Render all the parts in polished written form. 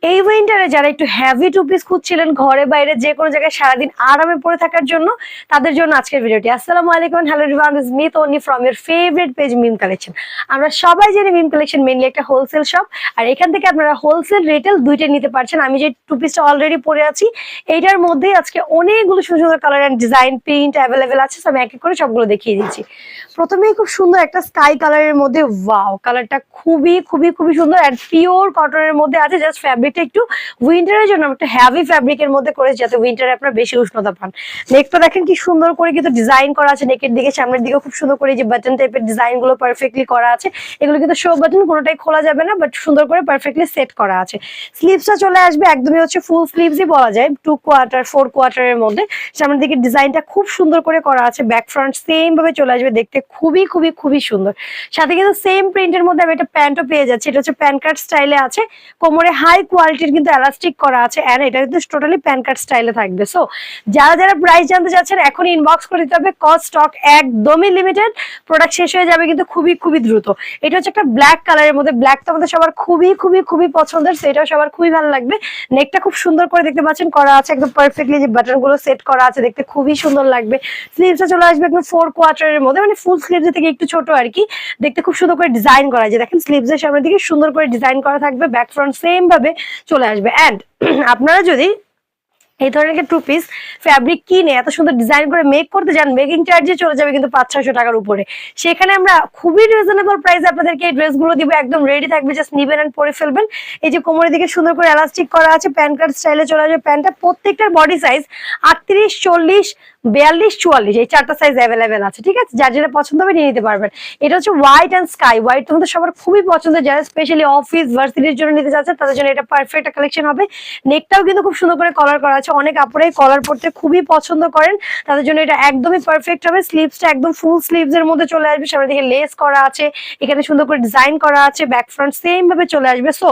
এই উইন্টারে যারা একটু হেভি টু পিস খুঁজছিলেন ঘরে বাইরে যে কোনো জায়গায় সারাদিন আরামে পরে থাকার জন্য, তাদের জন্য আজকের ভিডিওটি। আসসালামু আলাইকুম, hello everyone, this me Toni from your favourite page Mim collection. আমরা সবাই জানি মিম কালেকশন মেইনলি একটা হোলসেল শপ, আর এখান থেকে আপনারা হোলসেল রিটেল দুইটাই নিতে পারছেন। আমি যে টু পিসটা অলরেডি পরে আছি এইটার মধ্যেই আজকে অনেকগুলো সুন্দর সুন্দর colour and design print available আছে। আমি এক এক করে সবগুলো দেখিয়ে দিচ্ছি। প্রথমেই খুব সুন্দর একটা স্কাই কালারের মধ্যে, ওয়াও, কালারটা খুবই খুবই খুবই সুন্দর আর পিওর কটনের মধ্যে আছে। জাস্ট ফ্যাব্রিকটা একটু উইন্টারের জন্য একটা হেভি ফ্যাব্রিকের মধ্যে করেছে, যাতে উইন্টারে আপনারা বেশি উষ্ণতা পান। নেকটা দেখেন কি সুন্দর করে কিন্তু ডিজাইন করা আছে, নেকের দিকে সামনের দিকে খুব সুন্দর করে যে বাটন টাইপের ডিজাইন গুলো পারফেক্টলি করা আছে। এগুলো কিন্তু শো বাটন, কোনোটাই খোলা যাবে না, বাট সুন্দর করে পারফেক্টলি সেট করা আছে। স্লিভসটা চলে আসবে একদমই হচ্ছে ফুল স্লিভসই বলা যায়, 2/4 4/4 মধ্যে। সামনের দিকে ডিজাইনটা খুব সুন্দর করে করা আছে, ব্যাক ফ্রন্ট সেম ভাবে চলে আসবে, দেখতে খুবই খুবই খুবই সুন্দর। সাথে কিন্তু সেম প্রিন্টের মধ্যে আমি একটা প্যান্টও পেয়ে যাচ্ছি, এটা হচ্ছে প্যান কাট স্টাইলে আছে, কোমরে হাই কোয়ালিটির কিন্তু এলাস্টিক করা আছে, এন্ড এটা কিন্তু টোটালি প্যান কাট স্টাইলে থাকবে। সো যারা যারা প্রাইস জানতে চাচ্ছেন এখন ইনবক্স করে দিতে হবে, কজ স্টক একদমই লিমিটেড, প্রোডাক্ট শেষ হয়ে যাবে কিন্তু খুবই খুবই দ্রুত। এটা হচ্ছে একটা ব্ল্যাক কালারের মধ্যে, ব্ল্যাক তো আমাদের সবার খুবই খুবই খুবই পছন্দের, সেটাও সবার খুবই ভালো লাগবে। নেকটা খুব সুন্দর করে দেখতে পাচ্ছেন করা আছে, একদম পারফেক্টলি যে বাটন গুলো সেট করা আছে, দেখতে খুবই সুন্দর লাগবে। স্লিভসটা চলে আসবে একদম 4/4 মধ্যে, মানে ফুল স্লিভস থেকে একটু ছোট আর কি, দেখতে খুব সুন্দর করে ডিজাইন করা আছে। দেখেন স্লিভস এর সামনের দিকে সুন্দর করে ডিজাইন করা থাকবে, ব্যাক ফ্রন্ট সেম ভাবে চলে আসবে। এন্ড আপনারা যদি এই ধরনের টু পিস ফ্যাব্রিক কিনে এত সুন্দর ডিজাইন করে মেক করতে যান, মেকিং চার্জে চলে যাবে কিন্তু 500-600 টাকার উপরে। সেখানে আমরা খুবই রিজনেবল প্রাইসে আপনাদেরকে এই ড্রেসগুলো দিব, একদম রেডি থাকবে, জাস্ট নিবেন এন্ড পরে ফেলবেন। এই যে কোমরের দিকে সুন্দর করে এলাস্টিক করা আছে, প্যান কাট স্টাইলে চলে আসবে প্যান্টটা। প্রত্যেকটার বডি সাইজ 38, 40, 42, 44 এই চারটা সাইজ অ্যাভেলেবেল আছে, ঠিক আছে? যার যেটা পছন্দ হবে নিয়ে নিতে পারবেন। এটা হচ্ছে হোয়াইট এন্ড স্কাই, হোয়াইট তো আমাদের সবার খুবই পছন্দের, যারা স্পেশালি অফিস ভার্সিটির জন্য নিতে চাচ্ছে তাদের জন্য এটা পারফেক্ট কালেকশন হবে। নেকটাও কিন্তু খুব সুন্দর করে কলার করা আছে, অনেক আপুরাই কলার পড়তে খুবই পছন্দ করেন, তাদের জন্য এটা একদমই পারফেক্ট হবে। স্লিভসটা একদম ফুল স্লিভস এর মধ্যে চলে আসবে, সামনের দিকে লেস করা আছে, এখানে সুন্দর করে ডিজাইন করা আছে, ব্যাক ফ্রন্ট সেম ভাবে চলে আসবে। সো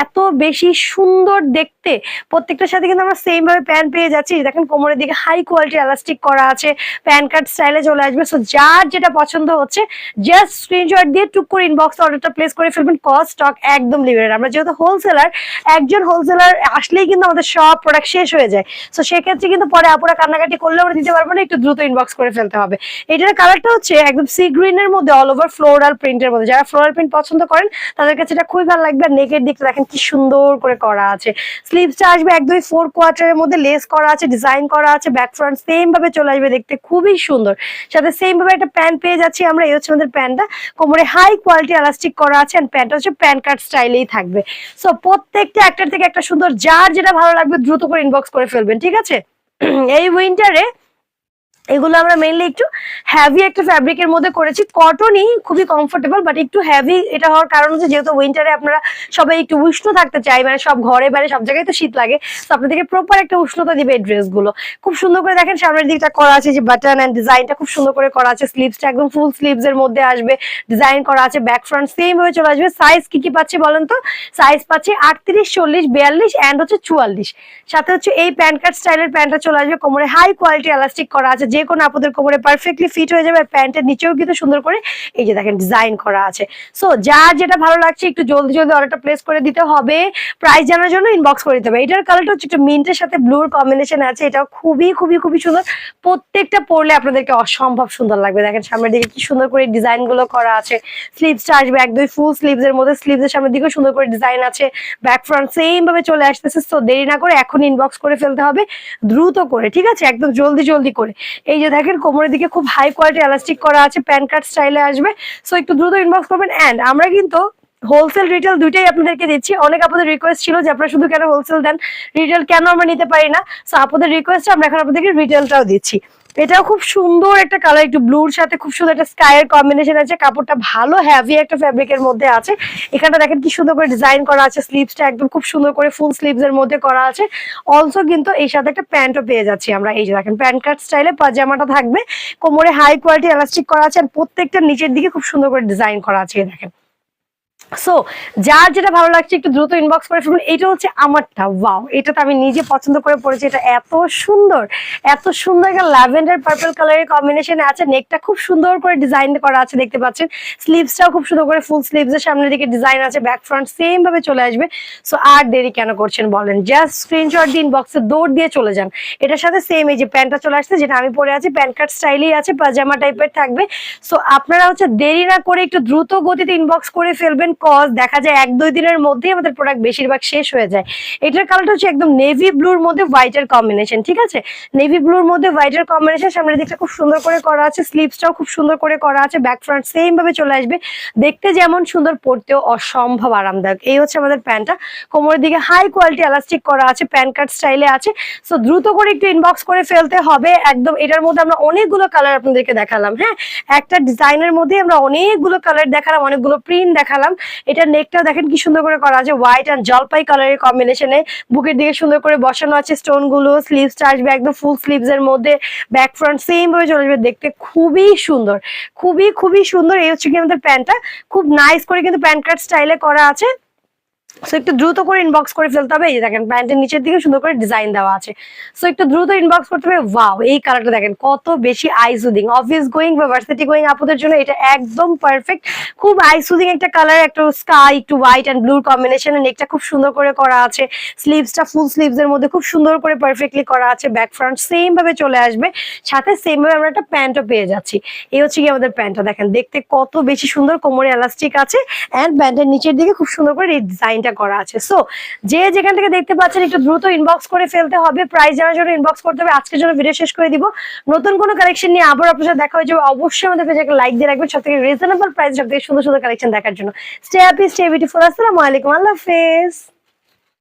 এত বেশি সুন্দর দেখতে, প্রত্যেকটার সাথে কিন্তু আমরা সেম ভাবে প্যান্ট পেয়ে যাচ্ছি। দেখেন কোমরের দিকে হাই কোয়ালিটি এলাস্টিক করা আছে, প্যান কাট স্টাইলে চলে আসবে। সো যার যেটা পছন্দ হচ্ছে জাস্ট স্ক্রিনশট দিয়ে টুক করে ইনবক্সে অর্ডারটা প্লেস করে ফেলবেন, কজ স্টক একদম লিমিটেড। আমরা যেহেতু হোলসেলার, একজন হোলসেলার আসলেই কিন্তু আমাদের সব প্রোডাক্ট শেষ হয়ে যায়। সো সেক্ষেত্রে কিন্তু পরে আপুরা কান্নাকাটি করলে আমরা দিতে পারবো না, একটু দ্রুত ইনবক্স করে ফেলতে হবে। এটার কালারটা হচ্ছে একদম সি গ্রিন এর মধ্যে, অল ওভার ফ্লোরাল প্রিন্টের মধ্যে। যারা ফ্লোরাল প্রিন্ট পছন্দ করেন তাদের কাছে এটা খুবই ভালো লাগবে। আর নেকের দিকটা দেখেন কি সুন্দর করে করা আছে, স্লিভসটা আসবে একদমই 4/4 মধ্যে, লেস করা আছে, ডিজাইন করা আছে, ব্যাক ফ্রন্ট সেম ভাবে চলে আসবে, দেখতে খুবই সুন্দর। সাথে সেম ভাবে একটা প্যান্ট পেয়ে যাচ্ছি আমরা, এই হচ্ছে আমাদের প্যান্টটা, কোমরে হাই কোয়ালিটি এলাস্টিক করা আছে, আর প্যান্টটা হচ্ছে প্যান কাট স্টাইলেই থাকবে। সো প্রত্যেকটা একটার থেকে একটা সুন্দর, যার যেটা ভালো লাগবে দ্রুত করে ইনবক্স করে ফেলবেন, ঠিক আছে? এই উইন্টারে এগুলো আমরা মেইনলি একটু হেভি একটা ফ্যাব্রিকের মধ্যে করেছি, কটনই, খুবই কমফোর্টেবল, বাট একটু হেভি। এটা হওয়ার কারণ হচ্ছে যেহেতু উইন্টারে আপনারা সবাই একটু উষ্ণ থাকতে চাই, মানে সব ঘরে বাইরে সব জায়গায় তো শীত লাগে, তো আপনাদেরকে প্রপার একটা উষ্ণতা দিবে এই ড্রেসগুলো। খুব সুন্দর করে দেখেন সামনের দিকটা করা আছে, যে বাটন এন্ড ডিজাইনটা খুব সুন্দর করে করা আছে। স্লিভসটা একদম ফুল স্লিভস এর মধ্যে আসবে, ডিজাইন করা আছে, ব্যাক ফ্রন্ট সেম ভাবে চলে আসবে। সাইজ কি কি পাচ্ছি বলেন তো? সাইজ পাচ্ছি 38, 40, 42 এন্ড হচ্ছে 44। সাথে হচ্ছে এই প্যান কাট স্টাইলের প্যান্টটা চলে আসবে, কোমরে হাই কোয়ালিটি এলাস্টিক করা আছে, যে কোনো আপুদের কোমরে পারফেক্টলি ফিট হয়ে যাবে। আর প্যান্টের নিচেও কিন্তু সুন্দর করে এই যে দেখেন ডিজাইন করা আছে। সো যার যেটা ভালো লাগছে একটু জলদি জলদি অর্ডারটা প্লেস করে দিতে হবে। প্রাইস জানার জন্য ইনবক্স করে দিতে হবে। এটার কালারটা হচ্ছে একটু মিন্টের সাথে ব্লুর কম্বিনেশন আছে, এটাও খুবই খুবই খুবই সুন্দর। প্রত্যেকটা পরলে আপনাদেরকে অসম্ভব সুন্দর লাগবে। দেখেন সামনের দিকে কি সুন্দর করে ডিজাইন গুলো করা আছে, স্লিভসটা আসবে একদম ফুল স্লিভস এর মধ্যে, স্লিভস এর সামনের দিকেও সুন্দর করে ডিজাইন আছে, ব্যাক ফ্রন্ট সেম ভাবে চলে আসতেছে। সো দেরি না করে এখন ইনবক্স করে ফেলতে হবে, দ্রুত করে, ঠিক আছে? একদম জলদি জলদি করে। এই যে দেখেন কোমরের দিকে খুব হাই কোয়ালিটি এলাস্টিক করা আছে, প্যান কাট স্টাইলে আসবে। সো একটু দ্রুত ইনবক্স করবেন। এন্ড আমরা কিন্তু হোলসেল রিটেল দুইটাই আপনাদেরকে দিচ্ছি। অনেক আপনাদের রিকোয়েস্ট ছিল যে আপনারা শুধু কেন হোলসেল দেন, রিটেল কেন আমরা নিতে পারি না। সো আপনাদের রিকোয়েস্টে আমরা এখন আপনাদেরকে রিটেলটাও দিচ্ছি। এটাও খুব সুন্দর একটা কালার, একটু ব্লুর সাথে খুব সুন্দর একটা স্কাই এর কম্বিনেশন আছে, কাপড়টা ভালো হেভি একটা ফ্যাব্রিকের মধ্যে আছে। এখানটা দেখেন কি সুন্দর করে ডিজাইন করা আছে, স্লিভসটা একদম খুব সুন্দর করে ফুল স্লিভস এর মধ্যে করা আছে। অলসো কিন্তু এই সাথে একটা প্যান্টও পেয়ে যাচ্ছি আমরা, এই যে দেখেন প্যান্ট কাট স্টাইলে পাজামাটা থাকবে, কোমরে হাই কোয়ালিটি এলাস্টিক করা আছে, আর প্রত্যেকটা নিচের দিকে খুব সুন্দর করে ডিজাইন করা আছে। দেখেন সো যার যেটা ভালো লাগছে একটু দ্রুত ইনবক্স করে ফেলুন। এটা হচ্ছে আমারটা, ওয়াও, এটা তো আমি নিজে পছন্দ করে পড়েছি। এটা এত সুন্দর, এত সুন্দর একটা ল্যাভেন্ডার পার্পল কালারের কম্বিনেশনে আছে। নেকটা খুব সুন্দর করে ডিজাইন করা আছে, দেখতে পাচ্ছেন। স্লিভসটাও খুব সুন্দর করে ফুল স্লিভস এর সামনের দিকে ডিজাইন আছে, ব্যাক ফ্রন্ট সেম ভাবে চলে আসবে। সো আর দেরি কেন করছেন বলেন, জাস্ট স্ক্রিনশট দিয়ে ইনবক্সে দৌড় দিয়ে চলে যান। এটার সাথে সেম এই যে প্যান্টটা চলে আসছে, যেটা আমি পরে আছি, প্যান্ট কাট স্টাইলই আছে, পাজামা টাইপের থাকবে। সো আপনারা হচ্ছে দেরি না করে একটু দ্রুত গতিতে ইনবক্স করে ফেলবেন, কজ দেখা যায় 1-2 দিনের মধ্যেই আমাদের প্রোডাক্ট বেশিরভাগ শেষ হয়ে যায়। এটার কালারটা হচ্ছে একদম নেভি ব্লুর মধ্যে হোয়াইটের কম্বিনেশন, ঠিক আছে? নেভি ব্লুর মধ্যে হোয়াইটের কম্বিনেশন, সামনের দিকটা খুব সুন্দর করে করা আছে, স্লিভসটাও খুব সুন্দর করে করা আছে, ব্যাক ফ্রন্ট সেম ভাবে চলে আসবে। দেখতে যেমন সুন্দর, পরতেও অসম্ভব আরামদায়ক। এই হচ্ছে আমাদের প্যান্টটা, কোমরের দিকে হাই কোয়ালিটি এলাস্টিক করা আছে, প্যান্ট কাট স্টাইলে আছে। সো দ্রুত করে একটু ইনবক্স করে ফেলতে হবে একদম। এটার মধ্যে আমরা অনেকগুলো কালার আপনাদেরকে দেখালাম, হ্যাঁ, একটা ডিজাইনের মধ্যে আমরা অনেকগুলো কালার দেখালাম, অনেকগুলো প্রিন্ট দেখালাম। এটা নেকটা দেখেন কি সুন্দর করে করা আছে, হোয়াইট এন্ড জলপাই কালারের কম্বিনেশনে, বুকের দিকে সুন্দর করে বসানো আছে স্টোন গুলো। স্লিভসটা আসবে একদম ফুল স্লিভস এর মধ্যে, ব্যাক ফ্রন্ট সেম ভাবে চলে আসবে, দেখতে খুবই সুন্দর, খুবই খুবই সুন্দর। এই হচ্ছে কি আমাদের প্যান্টটা, খুব নাইস করে কিন্তু প্যান্ট কাট স্টাইলে করা আছে। সো একটু দ্রুত করে ইনবক্স করে ফেলতে হবে। এই দেখেন প্যান্টের নিচের দিকে সুন্দর করে ডিজাইন দেওয়া আছে। সো একটু দ্রুত ইনবক্স করতে হবে। ওয়াও, এই কালারটা দেখেন কত বেশি আই সুদিং। অফিস গোয়িং বা ভার্সিটি গোয়িং আপুদের জন্য এটা একদম পারফেক্ট। খুব আই সুদিং একটা কালার, একটা স্কাই, একটু হোয়াইট এন্ড ব্লুর কম্বিনেশনে নেকটা খুব সুন্দর করে করা আছে। স্লিভসটা ফুল স্লিভস এর মধ্যে খুব সুন্দর করে পারফেক্টলি করা আছে, ব্যাক ফ্রন্ট সেম ভাবে চলে আসবে, সাথে সেম ভাবে আমরা একটা প্যান্টও পেয়ে যাচ্ছি। এই হচ্ছে কি আমাদের প্যান্টটা, দেখেন দেখতে কত বেশি সুন্দর, কোমরে এলাস্টিক আছে এন্ড প্যান্টের নিচের দিকে খুব সুন্দর করে এই ডিজাইনটা করা আছে। সো যে যেখান থেকে দেখতে পাচ্ছেন একটু দ্রুত ইনবক্স করে ফেলতে হবে, প্রাইস জানার জন্য ইনবক্স করতে হবে। আজকের জন্য ভিডিও শেষ করে দিব, নতুন কোনো কালেকশন নিয়ে আবার আপনার সাথে দেখা হয়ে যাবে। অবশ্যই আমাদের পেজে একটা লাইক দিয়ে রাখবেন, সবথেকে রিজনেবল প্রাইস, সবথেকে সুন্দর সুন্দর কালেকশন দেখার জন্য। Stay happy, stay beautiful. আসসালামু আলাইকুম, আল্লাহ হাফেজ।